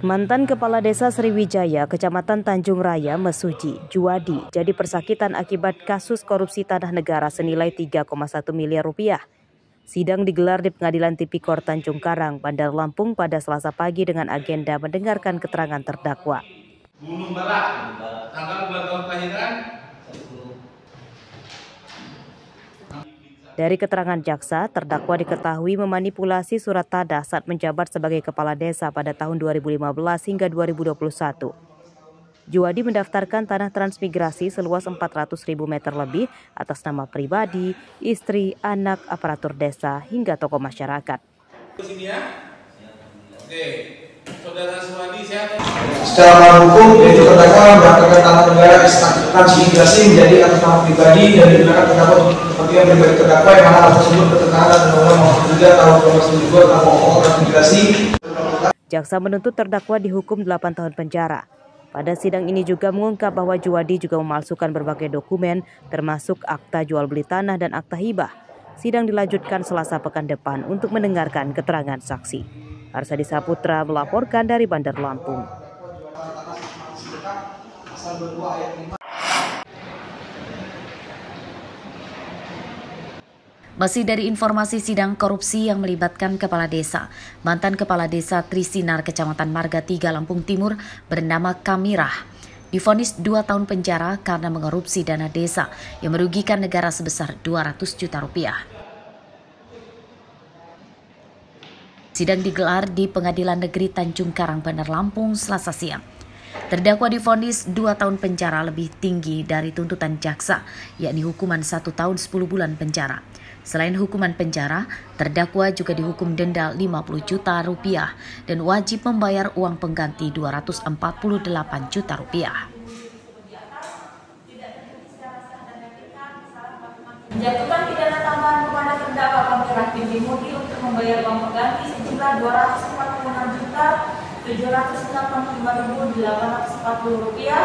Mantan Kepala Desa Sriwijaya, Kecamatan Tanjung Raya, Mesuji, Juwadi, jadi persakitan akibat kasus korupsi tanah negara senilai 3,1 miliar rupiah. Sidang digelar di Pengadilan Tipikor Tanjung Karang, Bandar Lampung pada Selasa pagi dengan agenda mendengarkan keterangan terdakwa. Gunung Barat, tanggal bulan tahun kelahiran. Dari keterangan jaksa, terdakwa diketahui memanipulasi surat tanah saat menjabat sebagai kepala desa pada tahun 2015 hingga 2021. Juwadi mendaftarkan tanah transmigrasi seluas 400.000 meter lebih atas nama pribadi, istri, anak, aparatur desa, hingga tokoh masyarakat. Sini ya. Oke, Saudara Suwadi sehat. Secara hukum yaitu terdakwa mendaftarkan tanah negara transmigrasi menjadi atas nama pribadi dan digunakan terdakwa untuk kepentingan pribadi terdakwa yang mana hal tersebut bertentangan dengan Undang-Undang 3 tahun 2092 tentang pokok transmigrasi. Jaksa menuntut terdakwa dihukum 8 tahun penjara. Pada sidang ini juga mengungkap bahwa Juwadi juga memalsukan berbagai dokumen termasuk akta jual beli tanah dan akta hibah. Sidang dilanjutkan Selasa pekan depan untuk mendengarkan keterangan saksi. Arsadi Saputra melaporkan dari Bandar Lampung. Masih dari informasi sidang korupsi yang melibatkan kepala desa, mantan kepala desa Trisinar Kecamatan Marga 3 Lampung Timur bernama Kamirah divonis 2 tahun penjara karena mengerupsi dana desa yang merugikan negara sebesar 200 juta rupiah. Sidang digelar di Pengadilan Negeri Tanjung Karang, Bandar Lampung, Selasa siang. Terdakwa divonis 2 tahun penjara lebih tinggi dari tuntutan jaksa, yakni hukuman 1 tahun 10 bulan penjara. Selain hukuman penjara, terdakwa juga dihukum denda 50 juta rupiah dan wajib membayar uang pengganti 248 juta rupiah. Menjatuhkan pidana tambahan kepada terdakwa Kamirah binti Mudi untuk membayar uang pengganti sejumlah 246.785.840 rupiah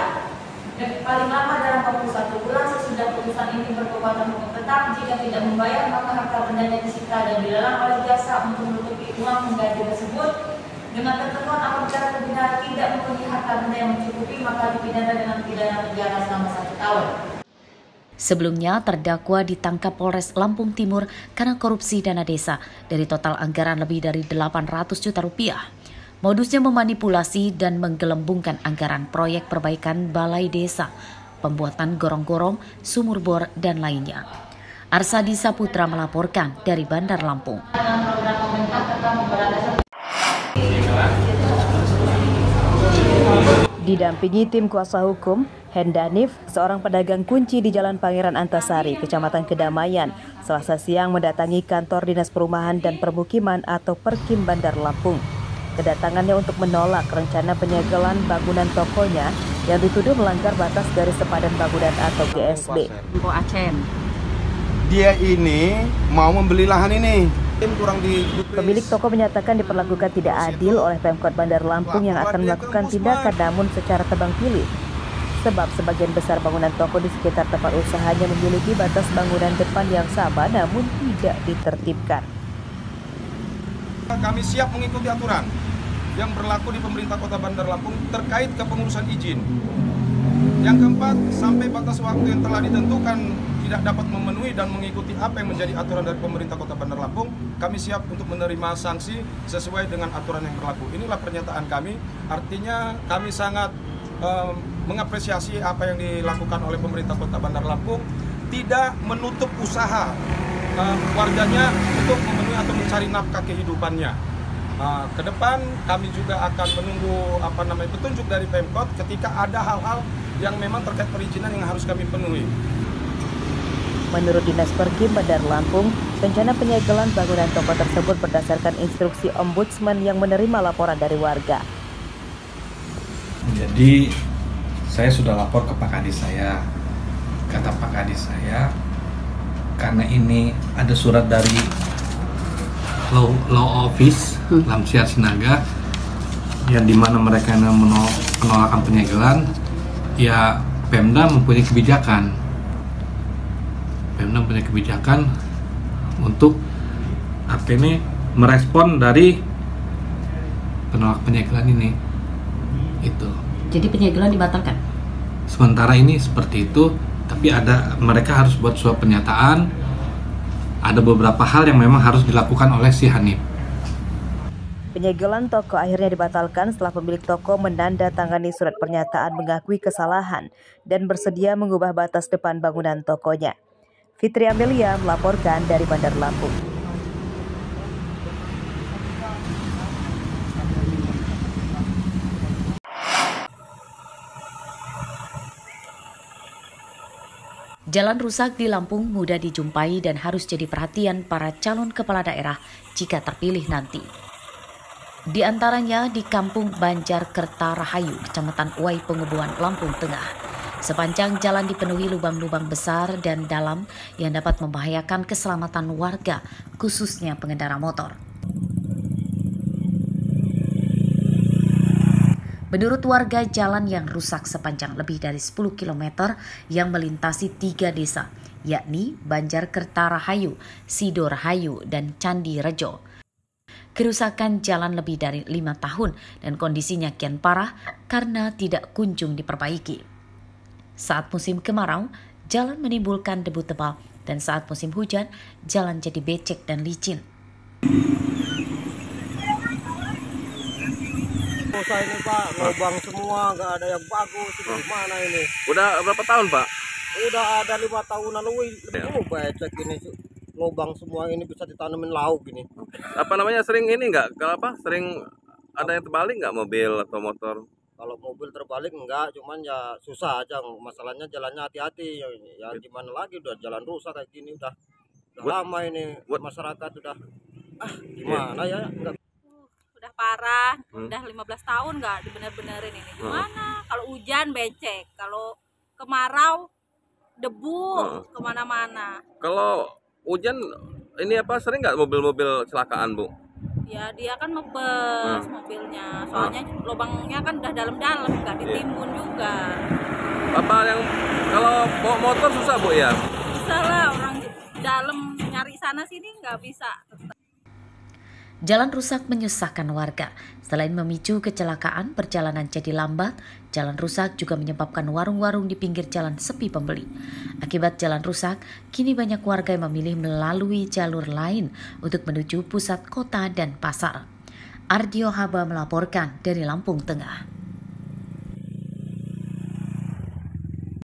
dan paling lama dalam 21 bulan sesudah putusan ini berkekuatan hukum tetap. Jika tidak membayar, maka harta bendanya disita dan dilelang oleh jaksa untuk menutupi uang pengganti tersebut. Dengan ketentuan apabila terpidana tidak mempunyai harta benda yang mencukupi, maka dipidana dengan pidana penjara selama 1 tahun. Sebelumnya, terdakwa ditangkap Polres Lampung Timur karena korupsi dana desa dari total anggaran lebih dari 800 juta rupiah. Modusnya memanipulasi dan menggelembungkan anggaran proyek perbaikan balai desa, pembuatan gorong-gorong, sumur bor, dan lainnya. Arsadi Saputra melaporkan dari Bandar Lampung. Didampingi tim kuasa hukum, Hendanif, seorang pedagang kunci di Jalan Pangeran Antasari, Kecamatan Kedamaian, Selasa siang mendatangi kantor Dinas Perumahan dan Permukiman atau Perkim Bandar Lampung. Kedatangannya untuk menolak rencana penyegelan bangunan tokonya yang dituduh melanggar batas garis sepadan bangunan atau GSB. Dia ini mau membeli lahan ini. Pemilik toko menyatakan diperlakukan tidak adil oleh Pemkot Bandar Lampung yang akan melakukan tindakan namun secara tebang pilih. Sebab sebagian besar bangunan toko di sekitar tempat usahanya memiliki batas bangunan depan yang sama namun tidak ditertibkan. Kami siap mengikuti aturan yang berlaku di pemerintah Kota Bandar Lampung terkait kepengurusan izin. Yang keempat, sampai batas waktu yang telah ditentukan tidak dapat memenuhi dan mengikuti apa yang menjadi aturan dari pemerintah Kota Bandar Lampung, kami siap untuk menerima sanksi sesuai dengan aturan yang berlaku. Inilah pernyataan kami, artinya kami sangat mengapresiasi apa yang dilakukan oleh pemerintah Kota Bandar Lampung, tidak menutup usaha warganya untuk memenuhi atau mencari nafkah kehidupannya. Ke depan kami juga akan menunggu petunjuk dari Pemkot ketika ada hal-hal yang memang terkait perizinan yang harus kami penuhi. Menurut Dinas Perkim Bandar Lampung, rencana penyegelan bangunan toko tersebut berdasarkan instruksi Ombudsman yang menerima laporan dari warga. Jadi saya sudah lapor ke Pak Kadis saya. Kata Pak Kadis saya, karena ini ada surat dari Law Office Lamsiar Sinaga yang dimana mereka penolakan penyegelan, ya Pemda mempunyai kebijakan. Pemda mempunyai kebijakan untuk artinya merespon dari penolak penyegelan ini. gitu. Jadi penyegelan dibatalkan? Sementara ini seperti itu, tapi mereka harus buat surat pernyataan. Ada beberapa hal yang memang harus dilakukan oleh si Hanif. Penyegelan toko akhirnya dibatalkan setelah pemilik toko menandatangani surat pernyataan mengakui kesalahan dan bersedia mengubah batas depan bangunan tokonya. Fitri Amelia melaporkan dari Bandar Lampung. Jalan rusak di Lampung mudah dijumpai dan harus jadi perhatian para calon kepala daerah jika terpilih nanti. Di antaranya di Kampung Banjarkerta-Rahayu, Kecamatan Uwai Pengubuhan, Lampung Tengah. Sepanjang jalan dipenuhi lubang-lubang besar dan dalam yang dapat membahayakan keselamatan warga, khususnya pengendara motor. Menurut warga, jalan yang rusak sepanjang lebih dari 10 km yang melintasi 3 desa, yakni Banjarkerta-Rahayu, Sidorahayu, dan Candi Rejo. Kerusakan jalan lebih dari 5 tahun dan kondisinya kian parah karena tidak kunjung diperbaiki. Saat musim kemarau, jalan menimbulkan debu tebal dan saat musim hujan, jalan jadi becek dan licin. Usaha ini Pak, lubang semua, nggak ada yang bagus. Gimana ini? Udah berapa tahun Pak? Udah ada 5 tahunan lebih. Becek ini, lubang semua ini bisa ditanamin lauk ini. Apa namanya, sering ini nggak? Kalau apa? Sering ada yang terbalik nggak, mobil atau motor? Kalau mobil terbalik enggak, cuman ya susah aja. Masalahnya jalannya hati-hati. Ya gimana lagi, udah jalan rusak kayak gini, udah lama ini masyarakat udah gimana ya? Enggak. Udah parah, udah 15 tahun nggak dibener-benerin ini. Gimana? Kalau hujan becek, kalau kemarau debu kemana-mana. Kalau hujan ini apa, sering nggak mobil-mobil kecelakaan Bu? Ya dia kan mepes mobilnya, soalnya lubangnya kan udah dalam-dalam, nggak ditimbun juga. Apa yang kalau bawa motor susah Bu ya? Susah lah, orang di dalam nyari sana sini nggak bisa. Jalan rusak menyusahkan warga. Selain memicu kecelakaan, perjalanan jadi lambat, jalan rusak juga menyebabkan warung-warung di pinggir jalan sepi pembeli. Akibat jalan rusak, kini banyak warga yang memilih melalui jalur lain untuk menuju pusat kota dan pasar. Ardio Haba melaporkan dari Lampung Tengah.